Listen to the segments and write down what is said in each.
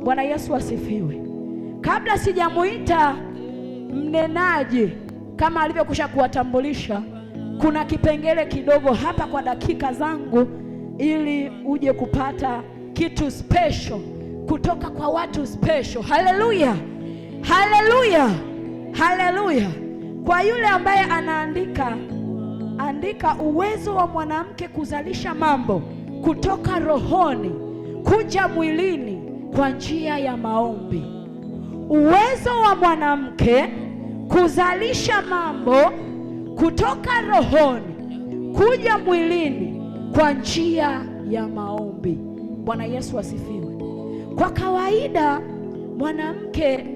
Bwana Yesu asifiwe. Kabla sijamuita mnenaji kama alivyokusha kuwatambulisha, kuna kipengele kidogo hapa kwa dakika zangu, ili uje kupata kitu special kutoka kwa watu special. Haleluya, haleluya, haleluya. Kwa yule ambaye anaandika, andika uwezo wa mwanamke kuzalisha mambo kutoka rohoni kuja mwilini kwa njia ya maombi. Uwezo wa mwanamke kuzalisha mambo kutoka rohoni kuja mwilini kwa njia ya maombi. Bwana Yesu asifiwe. Kwa kawaida mwanamke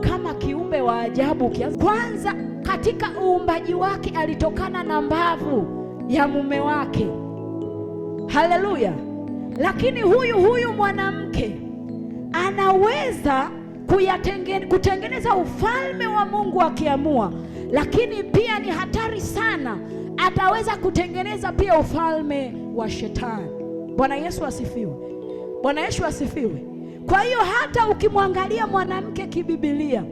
kama kiumbe wa ajabu, kwanza katika uumbaji wake alitokana na mbavu ya mume wake. Haleluya. Lakini huyu mwanamke anaweza kutengeneza ufalme wa Mungu akiamua, lakini pia ni hatari sana, ataweza kutengeneza pia ufalme wa shetani. Bwana Yesu asifiwe. Bwana Yesu asifiwe. Kwa hiyo hata ukimwangalia mwanamke kibibilia,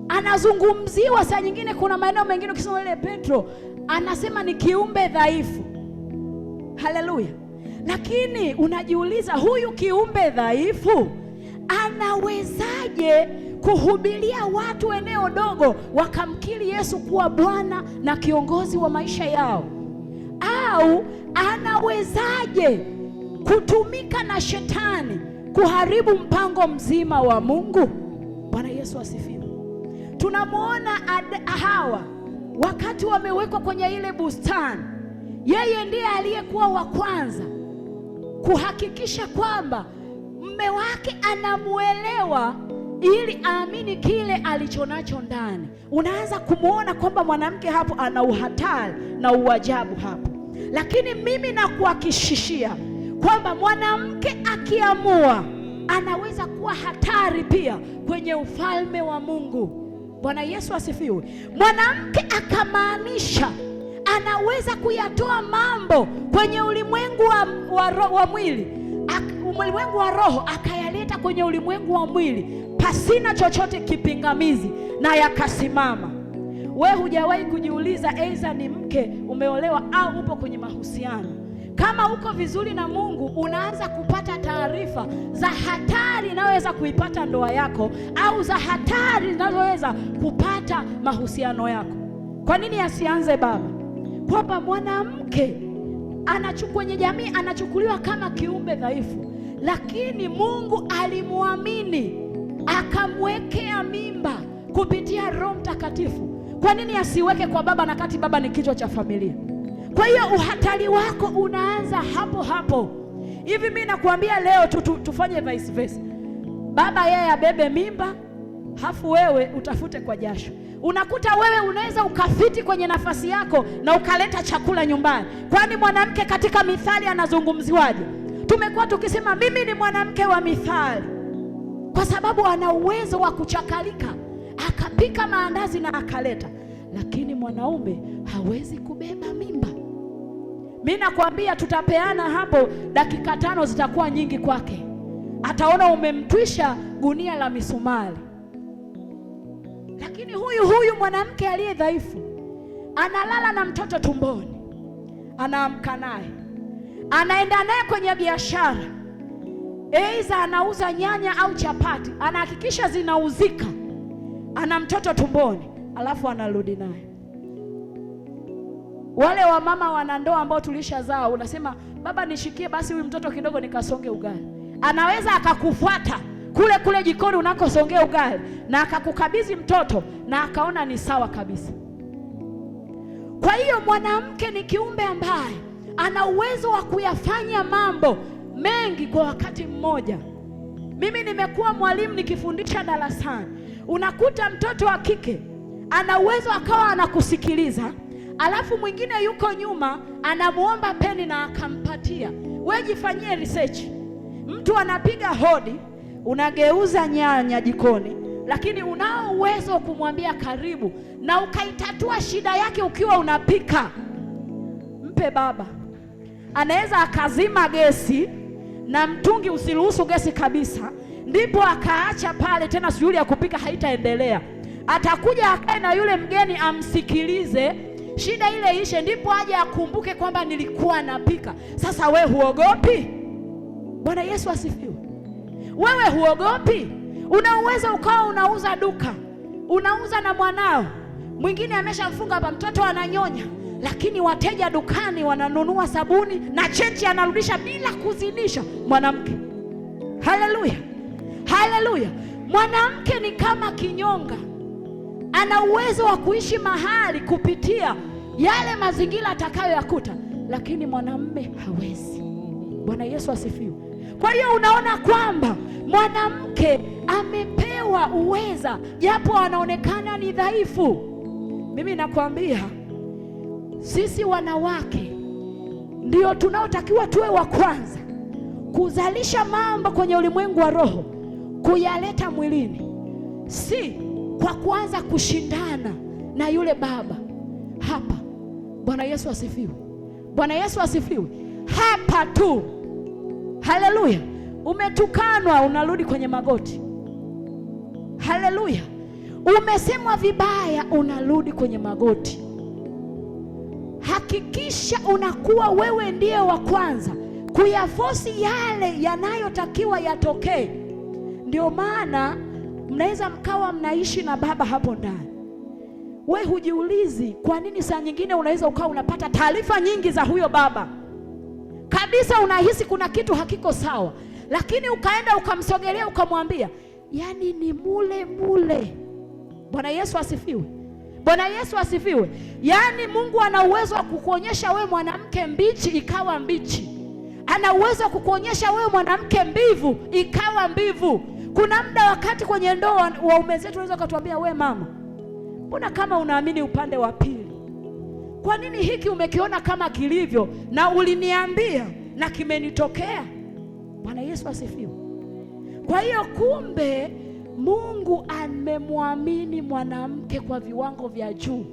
anazungumziwa saa nyingine, kuna maeneo mengine ukisoma ile Petro anasema ni kiumbe dhaifu. Haleluya. Lakini unajiuliza, huyu kiumbe dhaifu anawezaje kuhubiria watu eneo dogo wakamkiri Yesu kuwa Bwana na kiongozi wa maisha yao? Au anawezaje kutumika na shetani kuharibu mpango mzima wa Mungu? Bwana Yesu asifiwe. Tunamwona Hawa wakati wamewekwa kwenye ile bustani, yeye ndiye aliyekuwa wa kwanza kuhakikisha kwamba mume wake anamuelewa ili aamini kile alichonacho ndani. Unaanza kumuona kwamba mwanamke hapo ana uhatari na uajabu hapo. Lakini mimi nakuhakikishia kwamba mwanamke akiamua anaweza kuwa hatari pia kwenye ufalme wa Mungu. Bwana Yesu asifiwe. Mwanamke akamaanisha anaweza kuyatoa mambo kwenye ulimwengu wa mwili, ulimwengu wa roho, akayaleta kwenye ulimwengu wa mwili pasina chochote kipingamizi, na yakasimama. We hujawahi kujiuliza aidha ni mke umeolewa au upo kwenye mahusiano, kama uko vizuri na Mungu, unaanza kupata taarifa za hatari inayoweza kuipata ndoa yako, au za hatari zinazoweza kupata mahusiano yako. Kwa nini asianze baba kwamba mwanamke kwenye jamii anachukuliwa kama kiumbe dhaifu, lakini Mungu alimwamini akamwekea mimba kupitia Roho Mtakatifu. Kwa nini asiweke kwa baba, na kati baba ni kichwa cha familia? Kwa hiyo uhatari wako unaanza hapo hapo. Hivi mimi nakuambia leo tufanye vice versa. Baba yeye abebe mimba, hafu wewe utafute kwa jasho. Unakuta wewe unaweza ukafiti kwenye nafasi yako na ukaleta chakula nyumbani. Kwani mwanamke katika Mithali anazungumziwaje? Tumekuwa tukisema mimi ni mwanamke wa Mithali, kwa sababu ana uwezo wa kuchakalika, akapika maandazi na akaleta. Lakini mwanaume hawezi kubeba mimba. Mimi nakwambia tutapeana hapo dakika 5 zitakuwa nyingi kwake. Ataona umemtwisha gunia la misumari. Lakini huyu mwanamke aliye dhaifu analala na mtoto tumboni, anaamka naye, anaenda naye kwenye biashara, aidha anauza nyanya au chapati, anahakikisha zinauzika, ana mtoto tumboni, alafu anarudi naye. Wale wa mama wanandoa ambao tulishazaa, unasema baba nishikie basi huyu mtoto kidogo nikasonge ugali. Anaweza akakufuata kule jikoni unakosongea ugali na akakukabidhi mtoto na akaona ni sawa kabisa. Kwa hiyo mwanamke ni kiumbe ambaye ana uwezo wa kuyafanya mambo mengi kwa wakati mmoja. Mimi nimekuwa mwalimu nikifundisha darasani, unakuta mtoto wa kike ana uwezo akawa anakusikiliza, alafu mwingine yuko nyuma anamuomba peni na akampatia. Wewe jifanyie research. Mtu anapiga hodi, unageuza nyanya jikoni, lakini unao uwezo wa kumwambia karibu na ukaitatua shida yake ukiwa unapika. Mpe baba. Anaweza akazima gesi na mtungi usiruhusu gesi kabisa, ndipo akaacha pale. Tena shughuli ya kupika haitaendelea, atakuja akae na yule mgeni amsikilize, shida ile ishe, ndipo aje akumbuke kwamba nilikuwa napika. Sasa we huogopi? Bwana Yesu asifiwe. Wewe huogopi? Una uwezo ukawa unauza duka, unauza na mwanao mwingine ameshamfunga hapa, mtoto ananyonya, lakini wateja dukani wananunua sabuni na chenchi anarudisha bila kuzidisha. Mwanamke, haleluya, haleluya. Mwanamke ni kama kinyonga, ana uwezo wa kuishi mahali kupitia yale mazingira atakayoyakuta, lakini mwanamume hawezi. Bwana Yesu asifiwe. Kwa hiyo unaona kwamba mwanamke amepewa uweza, japo anaonekana ni dhaifu. Mimi nakwambia sisi wanawake ndio tunaotakiwa tuwe wa kwanza kuzalisha mambo kwenye ulimwengu wa roho, kuyaleta mwilini, si kwa kuanza kushindana na yule baba hapa. Bwana Yesu asifiwe. Bwana Yesu asifiwe. Hapa tu, haleluya. Umetukanwa, unarudi kwenye magoti, haleluya. Umesemwa vibaya, unarudi kwenye magoti. Hakikisha unakuwa wewe ndiye wa kwanza kuyafosi yale yanayotakiwa yatokee. Ndio maana mnaweza mkawa mnaishi na baba hapo ndani, we hujiulizi kwa nini saa nyingine unaweza ukawa unapata taarifa nyingi za huyo baba kabisa, unahisi kuna kitu hakiko sawa, lakini ukaenda ukamsogelea ukamwambia, yani ni mule mule. Bwana Yesu asifiwe. Bwana Yesu asifiwe. Yani Mungu ana uwezo wa kukuonyesha we mwanamke mbichi ikawa mbichi, ana uwezo wa kukuonyesha we mwanamke mbivu ikawa mbivu. Kuna muda wakati kwenye ndoa waume zetu wanaweza kutuambia, we mama, mbona kama unaamini upande wa pili? Kwa nini hiki umekiona kama kilivyo na uliniambia na kimenitokea? Bwana Yesu asifiwe. Kwa hiyo kumbe Mungu amemwamini mwanamke kwa viwango vya juu.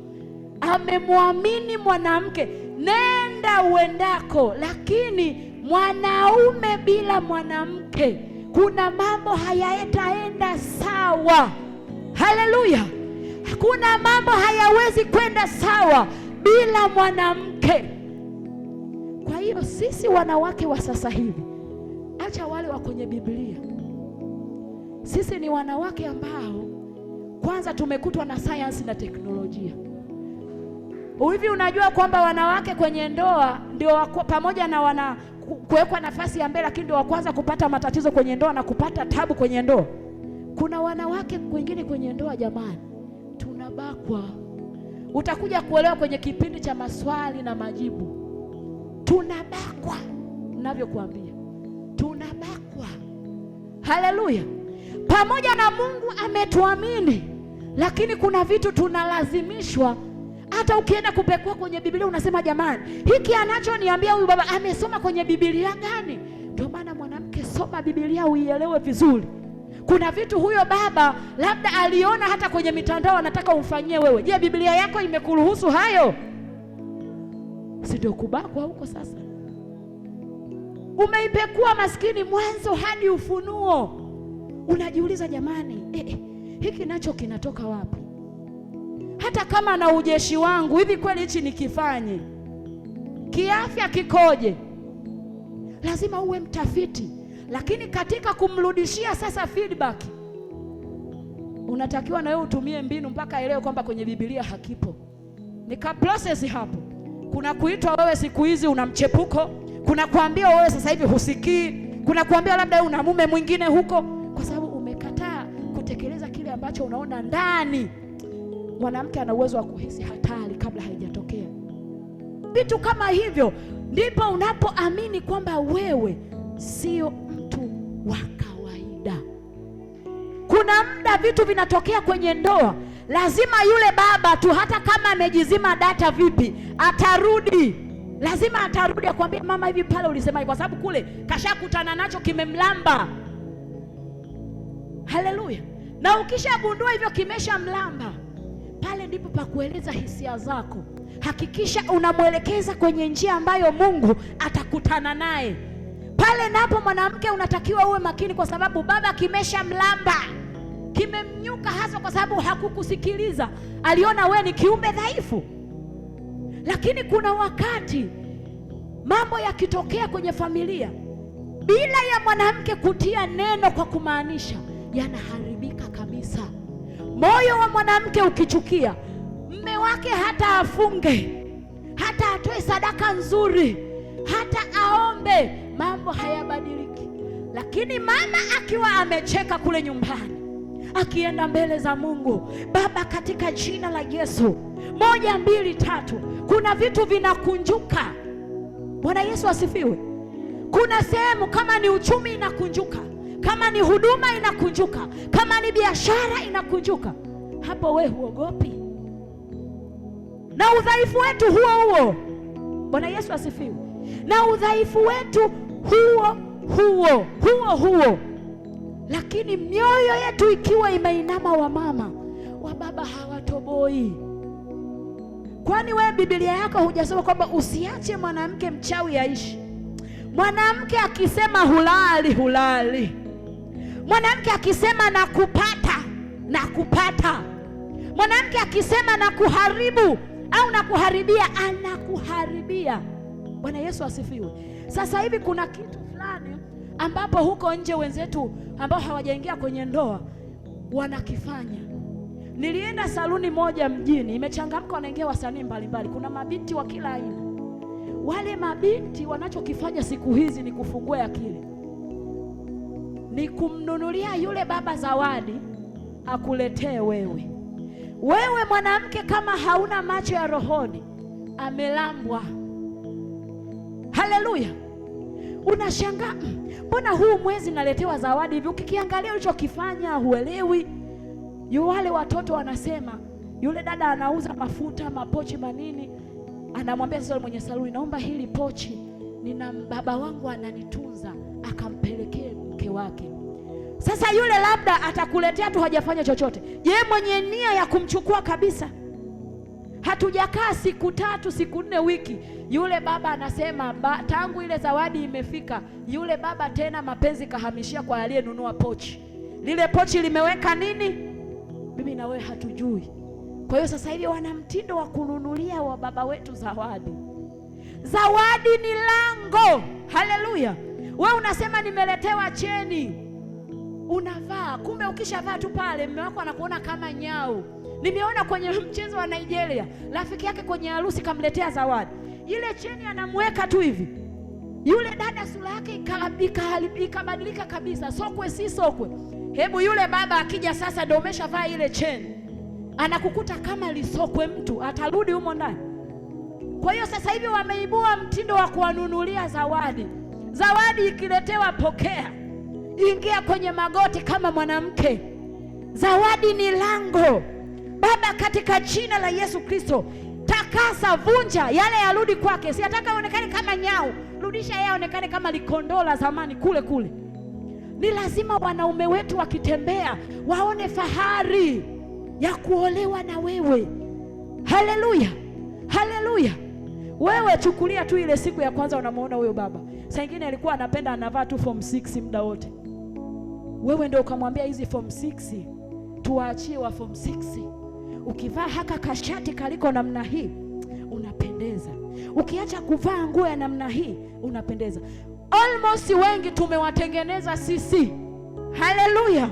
Amemwamini mwanamke, nenda uendako, lakini mwanaume bila mwanamke kuna mambo hayataenda sawa. Haleluya. Kuna mambo hayawezi kwenda sawa bila mwanamke. Kwa hiyo sisi wanawake wa sasa hivi, acha wale wa kwenye Biblia, sisi ni wanawake ambao kwanza tumekutwa na sayansi na teknolojia. Hivi unajua kwamba wanawake kwenye ndoa ndio pamoja na wana kuwekwa nafasi ya mbele, lakini ndio wa kwanza kupata matatizo kwenye ndoa na kupata tabu kwenye ndoa. Kuna wanawake wengine kwenye ndoa, jamani, tunabakwa. Utakuja kuelewa kwenye kipindi cha maswali na majibu. Tunabakwa, ninavyokuambia, tunabakwa. Haleluya. Pamoja na Mungu ametuamini, lakini kuna vitu tunalazimishwa. Hata ukienda kupekua kwenye Biblia unasema, jamani, hiki anachoniambia huyu baba amesoma kwenye Biblia gani? Ndio maana mwanamke, soma Biblia uielewe vizuri. Kuna vitu huyo baba labda aliona hata kwenye mitandao anataka umfanyie wewe. Je, Biblia yako imekuruhusu hayo? Si ndio kubakwa huko sasa? Umeipekua maskini Mwanzo hadi Ufunuo. Unajiuliza, jamani, hiki nacho kinatoka wapi? Hata kama na ujeshi wangu, hivi kweli hichi nikifanye kiafya kikoje? Lazima uwe mtafiti. Lakini katika kumrudishia sasa feedback, unatakiwa na wewe utumie mbinu mpaka elewe kwamba kwenye Biblia hakipo. Nika process hapo. Kuna kuitwa wewe siku hizi una mchepuko, kuna kuambia wewe sasa hivi husikii, kuna kuambia labda wewe una mume mwingine huko, kwa sababu umekataa kutekeleza kile ambacho unaona ndani. Mwanamke ana uwezo wa kuhisi hatari kabla haijatokea. Vitu kama hivyo ndipo unapoamini kwamba wewe sio mtu wa kawaida. Kuna muda vitu vinatokea kwenye ndoa, lazima yule baba tu, hata kama amejizima data vipi, atarudi. Lazima atarudi akwambie, mama, hivi pale ulisema, kwa sababu kule kashakutana nacho, kimemlamba. Haleluya. Na ukishagundua hivyo kimeshamlamba, pale ndipo pa kueleza hisia zako. Hakikisha unamwelekeza kwenye njia ambayo Mungu atakutana naye. Pale napo mwanamke unatakiwa uwe makini, kwa sababu baba kimesha mlamba, kimemnyuka, hasa kwa sababu hakukusikiliza. Aliona we ni kiumbe dhaifu. Lakini kuna wakati mambo yakitokea kwenye familia bila ya mwanamke kutia neno kwa kumaanisha, yanaharibika kabisa. Moyo wa mwanamke ukichukia, mme wake hata afunge, hata atoe sadaka nzuri, hata aombe, mambo hayabadiliki. Lakini mama akiwa amecheka kule nyumbani, akienda mbele za Mungu, Baba, katika jina la Yesu, 1 2 3, kuna vitu vinakunjuka. Bwana Yesu asifiwe. Kuna sehemu kama ni uchumi inakunjuka, kama ni huduma inakunjuka, kama ni biashara inakunjuka. Hapo we huogopi, na udhaifu wetu huo. Bwana Yesu asifiwe. Na udhaifu wetu huo. Lakini mioyo yetu ikiwa imeinama, wa mama wa baba hawatoboi. Kwani wewe Biblia yako hujasoma kwamba usiache mwanamke mchawi aishi? Mwanamke akisema hulali. Mwanamke akisema nakupata. Mwanamke akisema nakuharibu au nakuharibia, anakuharibia. Bwana Yesu asifiwe. Sasa hivi kuna kitu fulani ambapo huko nje wenzetu ambao hawajaingia kwenye ndoa wanakifanya. Nilienda saluni moja mjini, imechangamka, wanaingia wasanii mbalimbali, kuna mabinti wa kila aina. Wale mabinti wanachokifanya siku hizi ni kufungua akili, ni kumnunulia yule baba zawadi akuletee wewe. Wewe mwanamke, kama hauna macho ya rohoni, amelambwa. Haleluya. Unashangaa, mbona huu mwezi naletewa zawadi hivi? Ukikiangalia ulichokifanya huelewi. Wale watoto wanasema, yule dada anauza mafuta, mapochi, manini, anamwambia sasa mwenye saluni, naomba hili pochi, nina baba wangu ananitunza, akampelekee mke wake. Sasa yule labda atakuletea tu, hajafanya chochote. Je, mwenye nia ya kumchukua kabisa? Hatujakaa siku 3, siku 4, wiki, yule baba anasema tangu ile zawadi imefika, yule baba tena mapenzi kahamishia kwa aliyenunua pochi. Lile pochi limeweka nini? Mimi na wewe hatujui. Kwa hiyo sasa hivi wana mtindo wa kununulia wa baba wetu zawadi. Zawadi ni lango. Haleluya. Wewe unasema nimeletewa cheni, unavaa, kumbe ukishavaa tu pale mume wako anakuona kama nyau. Nimeona kwenye mchezo wa Nigeria, rafiki yake kwenye harusi kamletea zawadi, ile cheni anamweka tu hivi, yule dada sura yake ikabadilika kabisa, sokwe si sokwe. Hebu yule baba akija sasa, ndio umeshavaa ile cheni, anakukuta kama lisokwe mtu, atarudi humo ndani. Kwa hiyo sasa hivi wameibua mtindo wa kuwanunulia zawadi. Zawadi ikiletewa, pokea, ingia kwenye magoti kama mwanamke. Zawadi ni lango. Baba, katika jina la Yesu Kristo, takasa, vunja yale, yarudi kwake. Siataka aonekane kama nyau, rudisha yeye aonekane kama likondoo la zamani kule. Ni lazima wanaume wetu wakitembea waone fahari ya kuolewa na wewe. Haleluya, haleluya. Wewe chukulia tu ile siku ya kwanza unamuona huyo baba, saa nyingine alikuwa anapenda anavaa tu form 6 muda wote. Wewe ndio ukamwambia hizi form 6 tuwaachie wa form 6. Ukivaa haka kashati kaliko namna hii unapendeza, ukiacha kuvaa nguo ya namna hii unapendeza. Almost wengi tumewatengeneza sisi. Haleluya.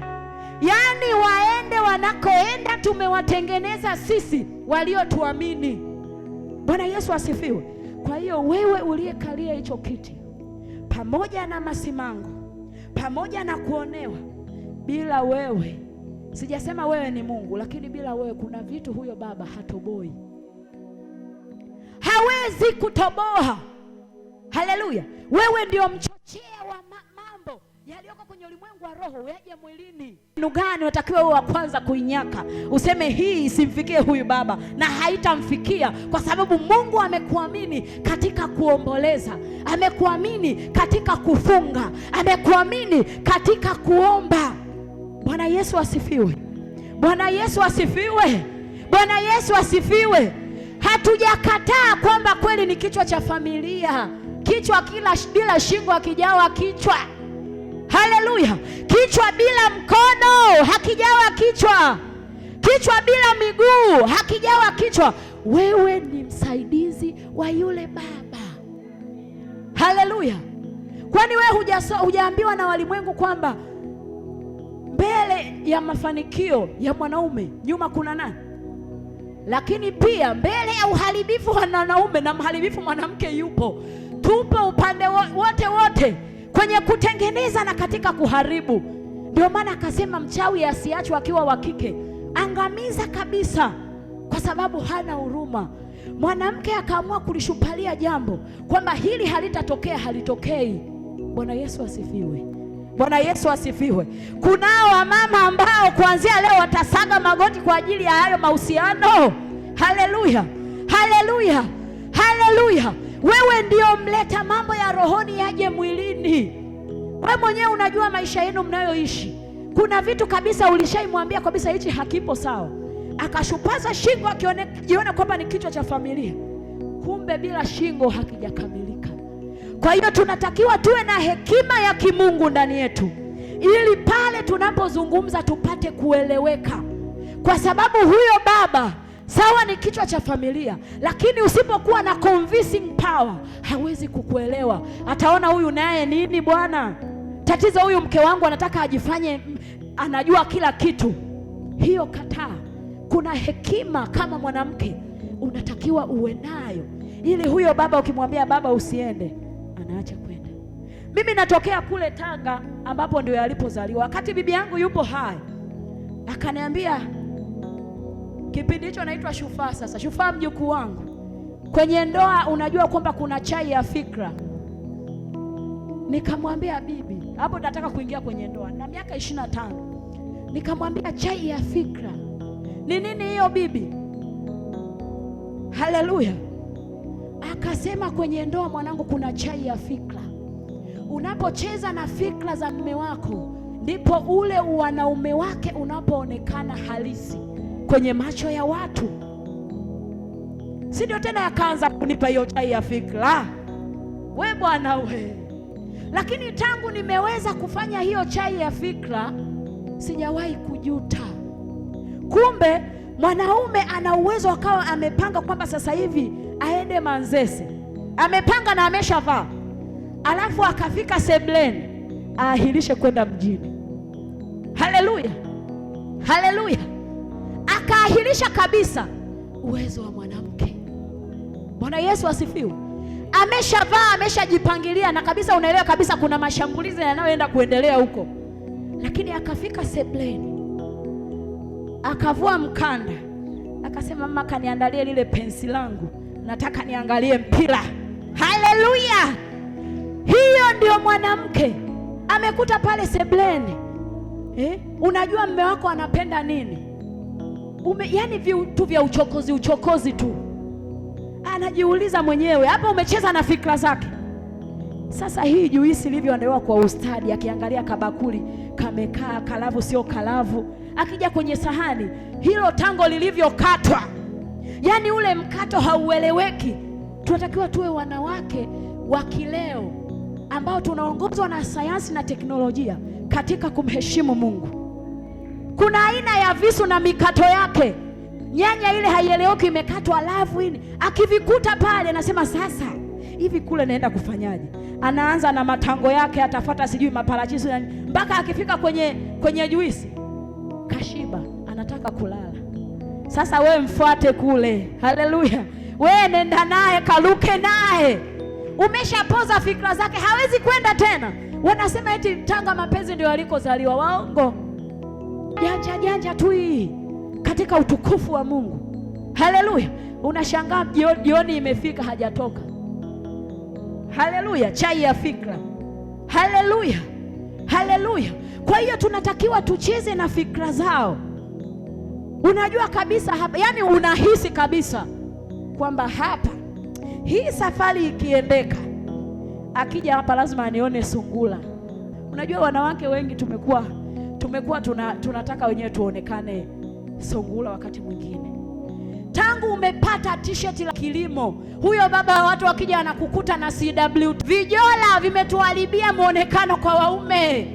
Yaani waende wanakoenda tumewatengeneza sisi waliotuamini. Bwana Yesu asifiwe. Kwa hiyo wewe uliyekalia hicho kiti, pamoja na masimango, pamoja na kuonewa, bila wewe, sijasema wewe ni Mungu, lakini bila wewe kuna vitu huyo baba hatoboi, hawezi kutoboa. Haleluya. Wewe ndio mchochea wa mambo yaliyoko kwenye ulimwengu wa roho yaje mwilini. Nugani unatakiwa wewe wa kwanza kuinyaka, useme hii isimfikie huyu baba, na haitamfikia kwa sababu Mungu amekuamini katika kuomboleza, amekuamini katika kufunga, amekuamini katika kuomba. Bwana Yesu asifiwe. Bwana Yesu asifiwe. Bwana Yesu asifiwe. Hatujakataa kwamba kweli ni kichwa cha familia. Kichwa bila shingo hakijawa kichwa. Haleluya! Kichwa bila mkono hakijawa kichwa. Kichwa bila miguu hakijawa kichwa. Wewe ni msaidizi wa yule Baba. Haleluya! Kwani wewe hujaambiwa na walimwengu kwamba mbele ya mafanikio ya mwanaume nyuma kuna nani? Lakini pia mbele ya uharibifu wa mwanaume na mharibifu mwanamke yupo. Tupo upande wote kwenye kutengeneza na katika kuharibu. Ndio maana akasema mchawi asiachwe akiwa wa kike, angamiza kabisa, kwa sababu hana huruma. Mwanamke akaamua kulishupalia jambo kwamba hili halitatokea, halitokei. Bwana Yesu asifiwe. Bwana Yesu asifiwe. Kunao wamama ambao kuanzia leo watasaga magoti kwa ajili ya hayo mahusiano. Haleluya, haleluya, haleluya. Wewe ndio mleta mambo ya rohoni yaje mwilini. Wewe mwenyewe unajua maisha yenu mnayoishi. Kuna vitu kabisa ulishaimwambia kabisa hichi hakipo sawa, akashupaza shingo akiona kwamba ni kichwa cha familia, kumbe bila shingo hakijakamilika. Kwa hiyo tunatakiwa tuwe na hekima ya kimungu ndani yetu, ili pale tunapozungumza tupate kueleweka, kwa sababu huyo baba sawa ni kichwa cha familia, lakini usipokuwa na convincing power hawezi kukuelewa. Ataona huyu naye nini bwana, tatizo huyu mke wangu anataka ajifanye anajua kila kitu. Hiyo kataa. Kuna hekima kama mwanamke unatakiwa uwe nayo, ili huyo baba ukimwambia baba usiende, anaacha kwenda. Mimi natokea kule Tanga ambapo ndio alipozaliwa. Wakati bibi yangu yupo hai, akaniambia, kipindi hicho naitwa Shufaa. Sasa Shufaa mjukuu wangu, kwenye ndoa unajua kwamba kuna chai ya fikra. Nikamwambia bibi, hapo nataka kuingia kwenye ndoa na miaka 25. Nikamwambia chai ya fikra ni nini hiyo bibi? Haleluya. Akasema kwenye ndoa mwanangu kuna chai ya fikra. Unapocheza na fikra za mume wako, ndipo ule wanaume wake unapoonekana halisi kwenye macho ya watu. Si ndio tena yakaanza kunipa hiyo chai ya fikra. We bwana we. Lakini tangu nimeweza kufanya hiyo chai ya fikra, sijawahi kujuta. Kumbe mwanaume ana uwezo akawa amepanga kwamba sasa hivi aende Manzese, amepanga na ameshavaa, alafu akafika sebleni aahirishe kwenda mjini. Haleluya, haleluya. Akaahirisha kabisa. Uwezo wa mwanamke. Bwana Yesu asifiwe. Ameshavaa, ameshajipangilia na kabisa unaelewa kabisa kuna mashambulizi yanayoenda kuendelea huko, lakini akafika sebleni, akavua mkanda, akasema mama kaniandalie lile pensi langu, nataka niangalie mpira. Haleluya. Hiyo ndio mwanamke. Amekuta pale sebleni. Unajua mume wako anapenda nini? Yani vitu vya uchokozi tu. Anajiuliza mwenyewe, hapa umecheza na fikra zake. Sasa hii juisi ilivyoandaliwa kwa ustadi, akiangalia kabakuli kamekaa kalavu sio kalavu, akija kwenye sahani hilo tango lilivyokatwa, yani ule mkato haueleweki. Tunatakiwa tuwe wanawake wa kileo ambao tunaongozwa na sayansi na teknolojia katika kumheshimu Mungu. Kuna aina ya visu na mikato yake. Nyanya ile haieleweki imekatwa, alafu hili akivikuta pale anasema sasa hivi kule naenda kufanyaje? Anaanza na matango yake, atafuata sijui maparachichi mpaka akifika kwenye juisi kashiba, anataka kulala. Sasa we mfuate kule. Haleluya. We nenda naye, kaluke naye. Umeshapoza fikra zake, hawezi kwenda tena. Wanasema eti Tanga mapenzi ndio alikozaliwa. Waongo. Janja tu hii katika utukufu wa Mungu. Haleluya. Unashangaa jioni imefika hajatoka. Haleluya. Chai ya fikra. Haleluya, haleluya. Kwa hiyo tunatakiwa tucheze na fikra zao. Unajua kabisa hapa, yani unahisi kabisa kwamba hapa hii safari ikiendeka, akija hapa lazima anione sungula. Unajua wanawake wengi tumekuwa tunataka wenyewe tuonekane sungula wakati mwingine. Tangu umepata t-shirt la kilimo, huyo baba wa watu wakija anakukuta na CWT. Vijola vimetuharibia muonekano kwa waume.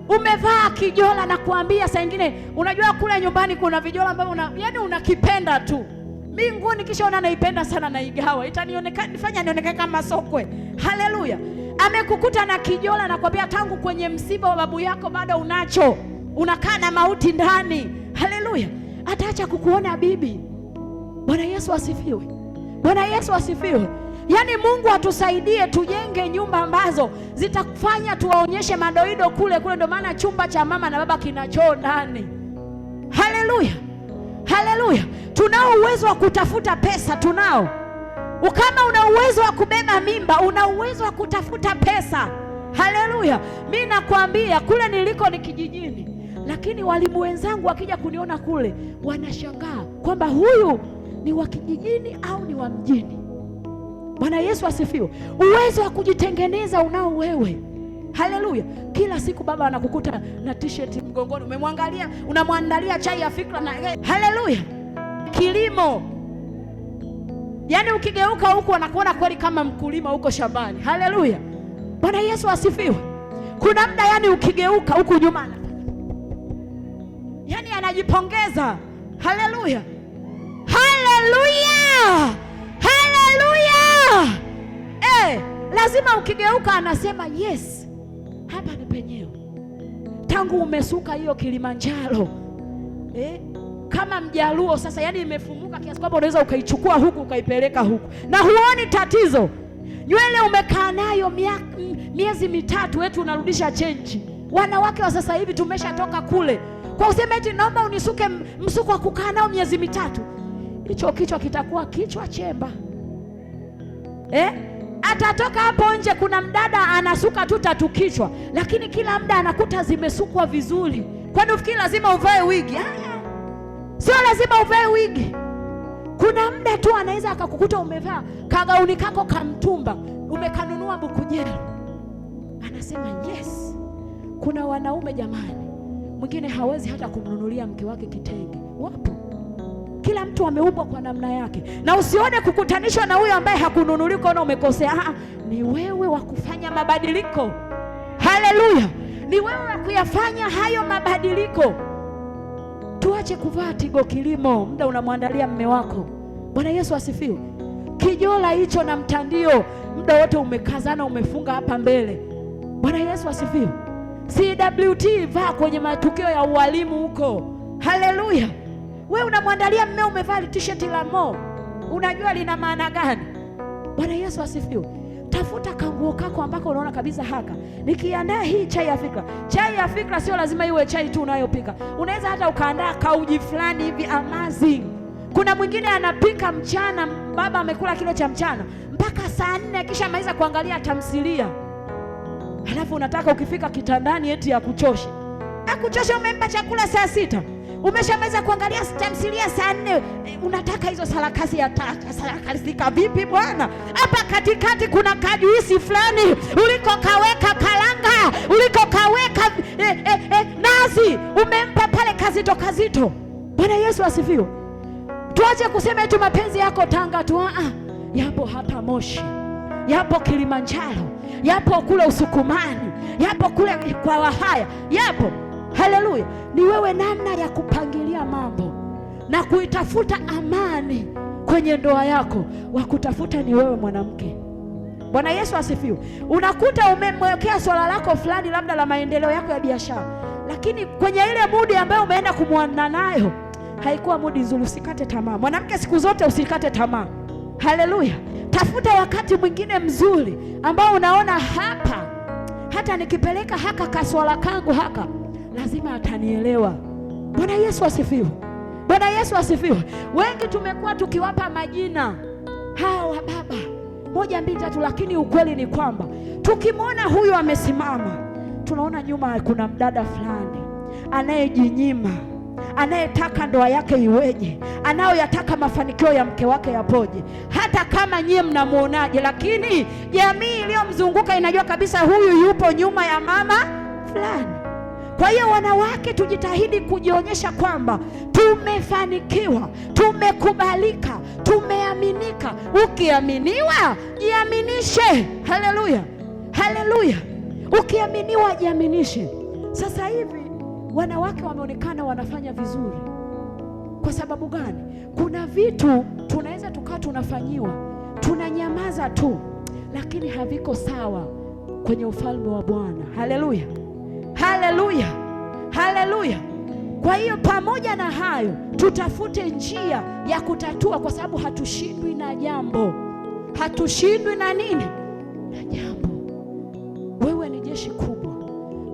Umevaa kijola na kuambia saa nyingine, unajua kule nyumbani kuna vijola ambavyo yaani unakipenda tu. Mimi nguo nikishaona naipenda sana naigawa. Nifanya nionekane kama sokwe. Haleluya. Amekukuta na kijola na kuambia tangu kwenye msiba wa babu yako bado unacho. Unakaa na mauti ndani. Haleluya. Ataacha kukuona bibi. Bwana Yesu asifiwe. Bwana Yesu asifiwe. Yaani Mungu atusaidie tujenge nyumba ambazo zitakufanya tuwaonyeshe madoido kule. Ndio maana chumba cha mama na baba kina choo ndani. Haleluya. Haleluya. Tunao uwezo wa kutafuta pesa, tunao. Kama una uwezo wa kubeba mimba, una uwezo wa kutafuta pesa. Haleluya. Mimi nakwambia kule niliko ni kijijini, lakini walimu wenzangu wakija kuniona kule wanashangaa kwamba huyu ni wa kijijini au ni wa mjini. Bwana Yesu asifiwe. Uwezo wa kujitengeneza unao wewe. Haleluya. Kila siku baba anakukuta na t-shirt mgongoni, umemwangalia, unamwandalia chai ya fikra na haleluya. Kilimo, yaani ukigeuka huku anakuona kweli kama mkulima huko shambani. Haleluya. Bwana Yesu asifiwe. Kuna muda yaani ukigeuka huku nyuma yaani anajipongeza. Haleluya. Haleluya. Haleluya. Lazima ukigeuka anasema yes, hapa ni penyewe. Tangu umesuka hiyo Kilimanjaro kama Mjaluo sasa, yani imefumuka kiasi kwamba unaweza ukaichukua huku ukaipeleka huku na huoni tatizo. Nywele umekaa nayo miezi mitatu, wetu unarudisha chenji. Wanawake wa sasa hivi tumeshatoka kule kwa useme eti naomba unisuke msuko wa kukaa nao miezi mitatu. Hicho kichwa kitakuwa kichwa chemba. Atatoka hapo nje, kuna mdada anasuka tu tatu kichwa, lakini kila muda anakuta zimesukwa vizuri. Kwani ufikiri lazima uvae wigi? Sio lazima uvae wigi. Kuna muda tu anaweza akakukuta umevaa kagauni kako kamtumba, umekanunua Bukujelo. Anasema yes. Kuna wanaume jamani, mwingine hawezi hata kumnunulia mke wake kitenge. Wapo. Kila mtu ameumbwa kwa namna yake. Na usione kukutanishwa na huyo ambaye hakununuliko na umekosea. Ni wewe wa kufanya mabadiliko. Haleluya. Ni wewe wa kuyafanya hayo mabadiliko. Tuache kuvaa Tigo Kilimo muda unamwandalia mme wako. Bwana Yesu asifiwe. Kijola hicho na mtandio muda wote umekazana, umefunga hapa mbele. Bwana Yesu asifiwe. CWT vaa kwenye matukio ya ualimu huko. Haleluya. Wewe unamwandalia mme umevaa t-shirt la Mo, unajua lina maana gani? Bwana Yesu asifiwe. Tafuta kanguo kako ambako unaona kabisa haka nikiandaa hii chai ya fikra. Chai ya fikra sio lazima iwe chai tu unayopika. Unaweza hata ukaandaa kauji fulani hivi amazing. Kuna mwingine anapika mchana, baba amekula kile cha mchana mpaka saa 4 kisha maliza kuangalia tamthilia. Halafu unataka ukifika kitandani eti akuchoshe. Akuchoshe, umempa chakula saa 6. Umeshamaliza kuangalia tamthilia saa 4, unataka hizo sarakasi ya tatu. Sarakasi vipi bwana? Hapa katikati kuna kajuisi fulani ulikokaweka karanga, ulikokaweka nazi, umempa pale kazito. Bwana Yesu asifiwe. Tuache kusema eti mapenzi yako Tanga tu. Yapo hapa Moshi, yapo Kilimanjaro, yapo kule Usukumani, yapo kule kwa Wahaya, yapo. Haleluya. Ni wewe namna ya kupangilia mambo na kuitafuta amani kwenye ndoa yako. Wakutafuta ni wewe mwanamke. Bwana Yesu asifiwe. Unakuta umemwekea swala lako fulani labda la maendeleo yako ya biashara, lakini kwenye ile mudi ambayo umeenda kumwanda nayo haikuwa mudi nzuri. Usikate tamaa. Mwanamke siku zote usikate tamaa. Haleluya. Tafuta wakati mwingine mzuri ambao unaona hapa, hata nikipeleka haka kaswala kangu haka lazima atanielewa. Bwana Yesu asifiwe. Bwana Yesu asifiwe. Wengi tumekuwa tukiwapa majina hao baba 1 2 3, lakini ukweli ni kwamba tukimwona huyu amesimama, tunaona nyuma kuna mdada fulani anayejinyima, anayetaka ndoa yake iweje, anayoyataka mafanikio ya mke wake yapoje. Hata kama nyie mnamuonaje, lakini jamii iliyomzunguka inajua kabisa huyu yupo nyuma ya mama fulani. Kwa hiyo wanawake, tujitahidi kujionyesha kwamba tumefanikiwa, tumekubalika, tumeaminika. Ukiaminiwa, jiaminishe. Haleluya, haleluya. Ukiaminiwa, jiaminishe. Sasa hivi wanawake wameonekana wanafanya vizuri. Kwa sababu gani? Kuna vitu tunaweza tukawa tunafanyiwa, tunanyamaza tu, lakini haviko sawa kwenye ufalme wa Bwana. Haleluya, haleluya, haleluya. Kwa hiyo pamoja na hayo, tutafute njia ya kutatua, kwa sababu hatushindwi na jambo. Hatushindwi na nini? Na jambo. Wewe ni jeshi kubwa.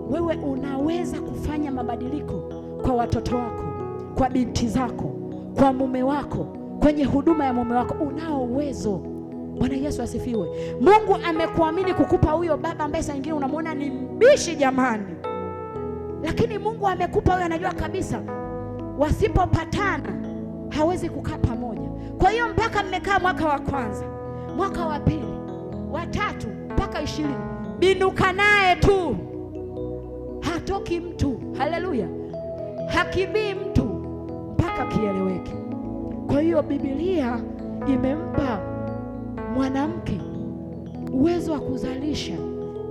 Wewe unaweza kufanya mabadiliko kwa watoto wako, kwa binti zako, kwa mume wako, kwenye huduma ya mume wako. Unao uwezo. Bwana Yesu asifiwe. Mungu amekuamini kukupa huyo baba ambaye saa nyingine unamwona ni mbishi jamani, lakini Mungu amekupa huyo, anajua kabisa wasipopatana hawezi kukaa pamoja. Kwa hiyo mpaka mmekaa mwaka wa kwanza, mwaka wa pili, wa tatu mpaka 20, binuka naye tu, hatoki mtu. Haleluya, hakimbii mtu mpaka kieleweke. Kwa hiyo Biblia imempa mwanamke uwezo wa kuzalisha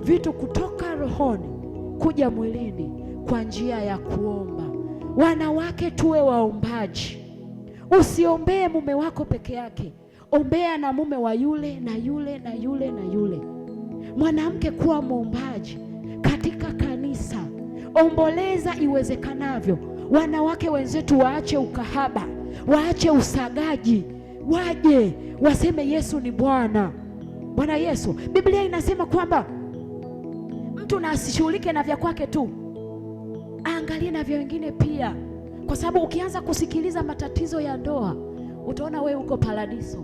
vitu kutoka rohoni kuja mwilini kwa njia ya kuomba. Wanawake, tuwe waombaji. Usiombee mume wako peke yake, ombea na mume wa yule na yule na yule na yule. Mwanamke, kuwa mwombaji katika kanisa, omboleza iwezekanavyo. Wanawake wenzetu waache ukahaba, waache usagaji, waje waseme Yesu ni Bwana. Bwana Yesu, Biblia inasema kwamba mtu na asishughulike na vya kwake tu, aangalie na vya wengine pia, kwa sababu ukianza kusikiliza matatizo ya ndoa utaona wewe uko paradiso.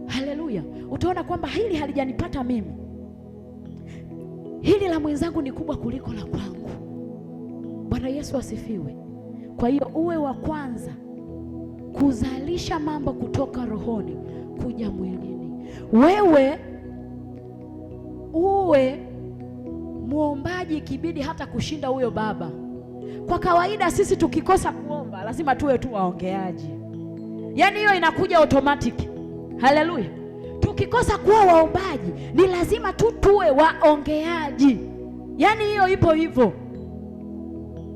Haleluya, utaona kwamba hili halijanipata mimi, hili la mwenzangu ni kubwa kuliko la kwangu. Bwana Yesu asifiwe. Kwa hiyo uwe wa kwanza kuzalisha mambo kutoka rohoni kuja mwilini. Wewe uwe muombaji, ikibidi hata kushinda huyo baba. Kwa kawaida sisi tukikosa kuomba lazima tuwe tu waongeaji, yaani hiyo inakuja automatic. Haleluya. Tukikosa kuwa waombaji ni lazima tu tuwe waongeaji, yaani hiyo ipo hivyo.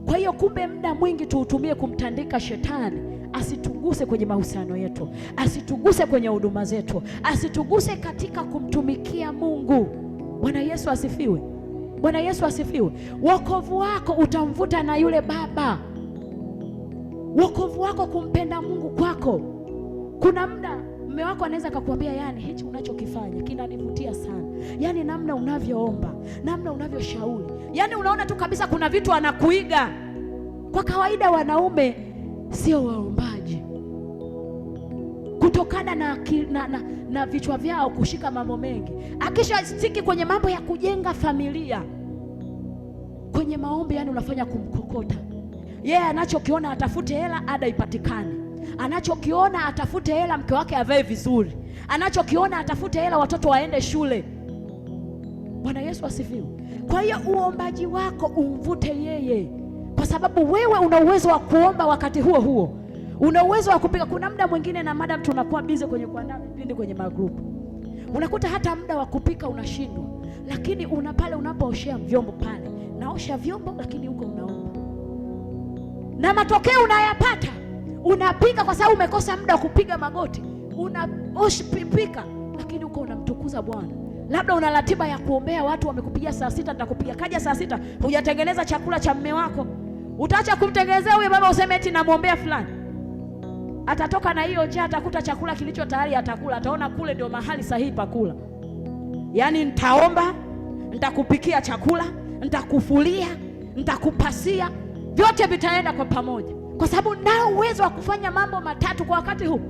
Kwa hiyo kumbe muda mwingi tuutumie kumtandika shetani asituguse kwenye mahusiano yetu, asituguse kwenye huduma zetu, asituguse katika kumtumikia Mungu. Bwana Yesu asifiwe. Bwana Yesu asifiwe. Wokovu wako utamvuta na yule baba. Wokovu wako kumpenda Mungu kwako. Kuna muda mume wako anaweza kukuambia, yani hichi unachokifanya kinanivutia sana, yani namna unavyoomba, namna unavyoshauri, yani unaona tu kabisa kuna vitu anakuiga. Kwa kawaida wanaume sio waombaji kutokana na vichwa vyao kushika mambo mengi. Akisha stiki kwenye mambo ya kujenga familia, kwenye maombi, yani unafanya kumkokota yeye. Anachokiona atafute hela, ada ipatikane. Anachokiona atafute hela, mke wake avae vizuri. Anachokiona atafute hela, watoto waende shule. Bwana Yesu asifiwe. Kwa hiyo uombaji wako umvute yeye, kwa sababu wewe una uwezo wa kuomba, wakati huo huo una uwezo wa kupika. Kuna muda mwingine na madam tunakuwa busy kwenye kuandaa vipindi kwenye magrupu, unakuta hata muda wa kupika unashindwa, lakini una pale unapooshea vyombo pale, naosha vyombo lakini huko unaomba, na matokeo unayapata. Unapika kwa sababu umekosa muda wa kupiga magoti, unaoshipika lakini huko unamtukuza Bwana. Labda una ratiba ya kuombea watu, wamekupigia saa 6, nitakupigia. Kaja saa 6 hujatengeneza chakula cha mume wako, utaacha kumtengenezea huyo baba useme eti namwombea fulani. Atatoka na hiyo njaa, atakuta chakula kilicho tayari atakula, ataona kule ndio mahali sahihi pa kula. Yaani nitaomba, nitakupikia chakula, nitakufulia, nitakupasia, vyote vitaenda kwa pamoja, kwa sababu nao uwezo wa kufanya mambo matatu kwa wakati huu,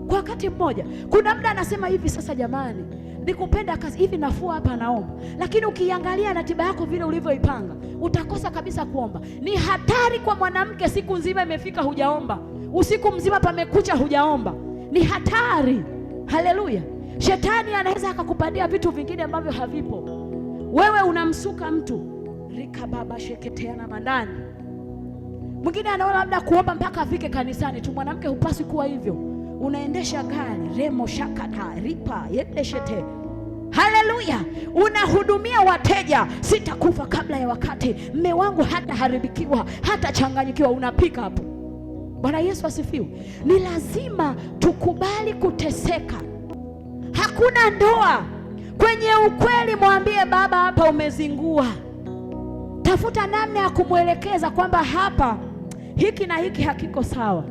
kwa wakati mmoja. Kuna muda anasema hivi, sasa jamani, nikupenda kazi hivi, nafua hapa, naomba. Lakini ukiangalia ratiba yako vile ulivyoipanga, utakosa kabisa kuomba. Ni hatari kwa mwanamke, siku nzima imefika hujaomba, usiku mzima pamekucha hujaomba, ni hatari. Haleluya. Shetani anaweza akakupandia vitu vingine ambavyo havipo. Wewe unamsuka mtu, Rika baba sheketeana mandani. Mwingine anaona labda kuomba mpaka afike kanisani tu. Mwanamke hupaswi kuwa hivyo. Unaendesha gari, remo shakata, ripa, yendeshete. Haleluya. Unahudumia wateja, sitakufa kabla ya wakati. Mme wangu hata haribikiwa, hata changanyikiwa, unapika hapo. Bwana Yesu asifiwe. Ni lazima tukubali kuteseka. Hakuna ndoa kwenye ukweli. Mwambie baba, hapa umezingua. Tafuta namna ya kumwelekeza kwamba hapa hiki na hiki hakiko sawa,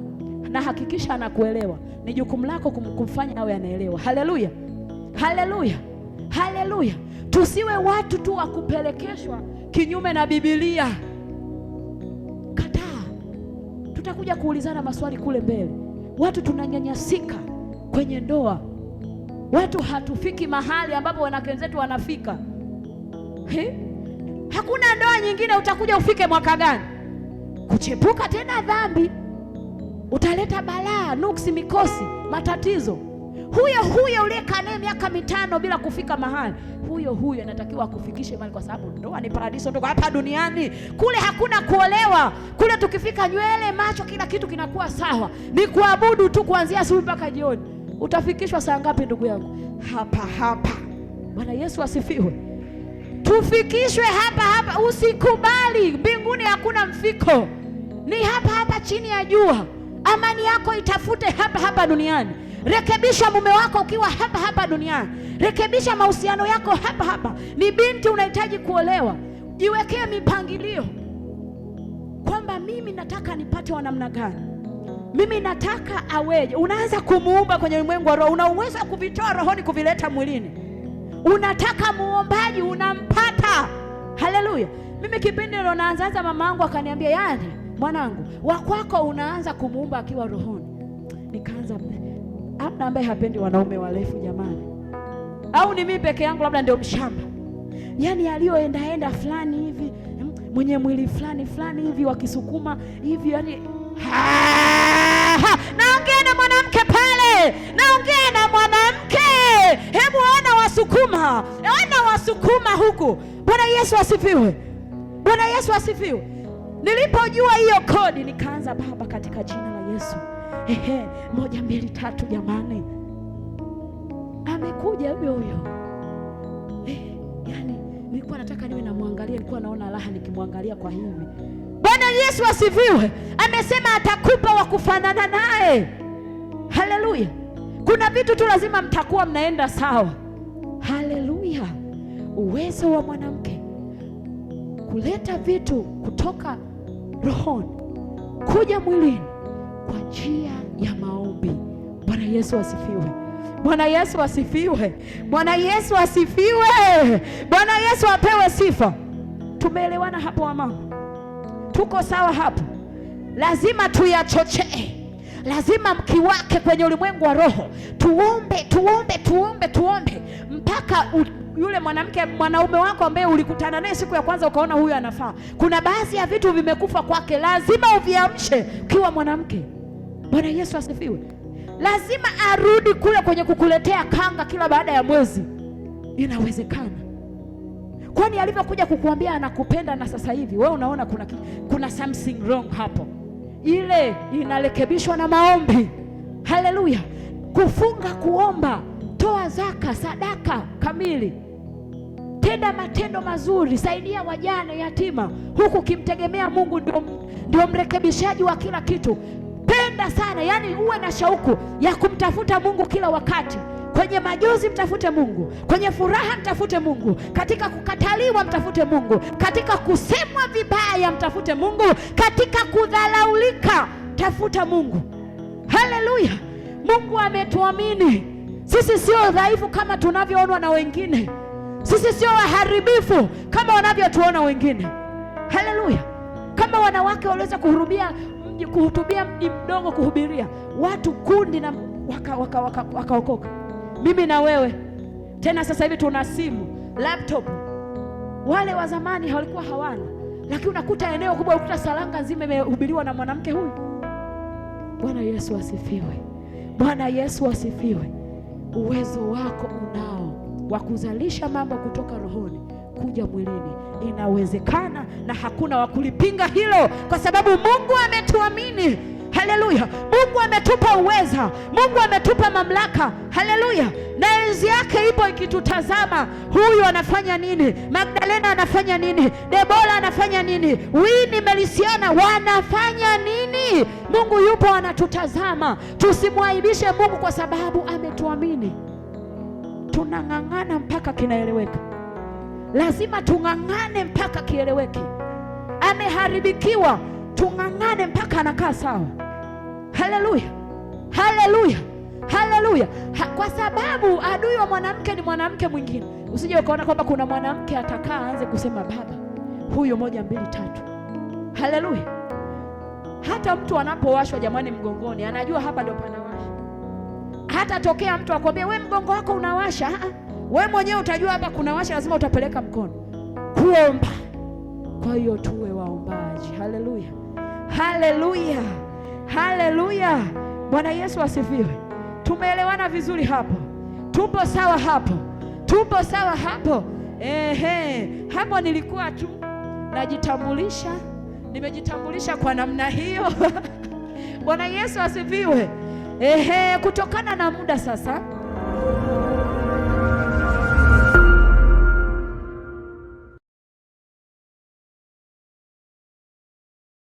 na hakikisha anakuelewa. Ni jukumu lako kumfanya awe anaelewa. Haleluya, haleluya, haleluya. Tusiwe watu tu wa kupelekeshwa kinyume na Biblia. Kataa. Tutakuja kuulizana maswali kule mbele. Watu tunanyanyasika kwenye ndoa. Watu hatufiki mahali ambapo wanawake wenzetu wanafika. Hakuna ndoa nyingine utakuja ufike mwaka gani? Kuchepuka tena dhambi. Utaleta balaa, nuksi, mikosi, matatizo. Huyo uliyekaa naye miaka 5 bila kufika mahali, huyo anatakiwa akufikishe mahali, kwa sababu ndoa ni paradiso ndogo hapa duniani. Kule hakuna kuolewa. Kule tukifika nywele, macho, kila kitu kinakuwa sawa. Ni kuabudu tu kuanzia asubuhi mpaka jioni. Utafikishwa saa ngapi ndugu yangu? Hapa. Bwana Yesu asifiwe. Tufikishwe hapa. Usikubali. Mbinguni hakuna mfiko. Ni hapa chini ya jua. Amani yako itafute hapa duniani. Rekebisha mume wako ukiwa hapa duniani. Rekebisha mahusiano yako hapa. Ni binti unahitaji kuolewa, jiwekee mipangilio kwamba mimi nataka nipate wa namna gani, mimi nataka aweje. Unaanza kumuumba kwenye ulimwengu wa roho. Una uwezo wa kuvitoa rohoni kuvileta mwilini. Unataka muombaji, unampata. Haleluya. Mimi kipindi ndo naanza, mama yangu akaniambia, yani mwanangu, wakwako unaanza kumuumba akiwa rohoni. Nikaanza, hamna ambaye hapendi wanaume warefu jamani? Au ni mimi peke yangu labda ndio mshamba? Yani aliyoenda fulani hivi, mwenye mwili fulani hivi wakisukuma hivi, yani naongea na mwanamke pale, naongea na mwanamke. Hebu ona wasukuma huku. Bwana Yesu asifiwe. Bwana Yesu asifiwe. Nilipojua hiyo kodi, nikaanza, Baba, katika jina la Yesu. 1 2 3 jamani. Amekuja huyo. Yani nilikuwa nataka niwe namwangalia, nilikuwa naona raha nikimwangalia kwa hivi. Bwana Yesu asifiwe. Amesema atakupa wa kufanana naye. Haleluya. Kuna vitu tu lazima mtakuwa mnaenda sawa. Haleluya. Uwezo wa mwanamke kuleta vitu kutoka rohoni kuja mwilini kwa njia ya maombi. Bwana Yesu asifiwe. Bwana Yesu asifiwe. Bwana Yesu asifiwe. Bwana Yesu apewe sifa. Tumeelewana hapo wamama? Tuko sawa hapo? Lazima tuyachochee. Lazima mkiwake kwenye ulimwengu wa roho. Tuombe mpaka yule mwanaume wako ambaye ulikutana naye siku ya kwanza ukaona huyu anafaa. Kuna baadhi ya vitu vimekufa kwake, lazima uviamshe ukiwa mwanamke. Bwana Yesu asifiwe. Lazima arudi kule kwenye kukuletea kanga kila baada ya mwezi. Inawezekana. Kwani alivyokuja kukuambia anakupenda na sasa hivi wewe unaona kuna something wrong hapo. Ile inarekebishwa na maombi. Haleluya. Kufunga, kuomba, toa zaka, sadaka kamili. Tenda matendo mazuri, saidia wajane, yatima, huku kimtegemea Mungu ndio mrekebishaji wa kila kitu. Penda sana, yani uwe na shauku ya kumtafuta Mungu kila wakati. Kwenye majozi mtafute Mungu, kwenye furaha mtafute Mungu, katika kukataliwa mtafute Mungu, katika kusemwa vibaya mtafute Mungu, katika kudhalaulika tafuta Mungu. Haleluya. Mungu ametuamini. Sisi sio dhaifu kama tunavyoonwa na wengine. Sisi sio waharibifu kama wanavyotuona wengine. Haleluya. Kama wanawake waliweza kuhutubia mji mdogo, kuhubiria watu kundi na wakaokoka. Mimi na wewe tena sasa hivi tuna simu, laptop. Wale wa zamani walikuwa hawana, lakini unakuta eneo kubwa, unakuta Saranga nzima imehubiriwa na mwanamke huyu. Bwana Yesu asifiwe. Bwana Yesu asifiwe. Uwezo wako unao wa kuzalisha mambo kutoka rohoni linakuja mwilini. Inawezekana na hakuna wa kulipinga hilo, kwa sababu Mungu ametuamini. Haleluya! Mungu ametupa uweza, Mungu ametupa mamlaka. Haleluya! Na enzi yake ipo ikitutazama. Huyu anafanya nini? Magdalena anafanya nini? Debora anafanya nini? Winnie Melisiana wanafanya nini? Mungu yupo anatutazama. Tusimwaibishe Mungu kwa sababu ametuamini. Tunang'ang'ana mpaka kinaeleweka. Lazima tung'ang'ane mpaka kieleweke. Ameharibikiwa, tung'ang'ane mpaka anakaa sawa. Haleluya, haleluya, haleluya. Kwa sababu adui wa mwanamke ni mwanamke mwingine. Usije ukaona kwamba kuna mwanamke atakaa aanze kusema baba huyo 1 2 3. Haleluya. Hata mtu anapowashwa jamani mgongoni, anajua hapa ndio panawasha. Hata tokea mtu akwambia we mgongo wako unawasha, we mwenyewe utajua hapa kunawasha, lazima utapeleka mkono kuomba. Kwa hiyo tuwe waombaji. Haleluya, haleluya, haleluya. Bwana Yesu asifiwe. Tumeelewana vizuri hapo? Tupo sawa hapo? Tupo sawa hapo? Hapo nilikuwa tu najitambulisha, nimejitambulisha kwa namna hiyo. Bwana Yesu asifiwe. Kutokana na muda sasa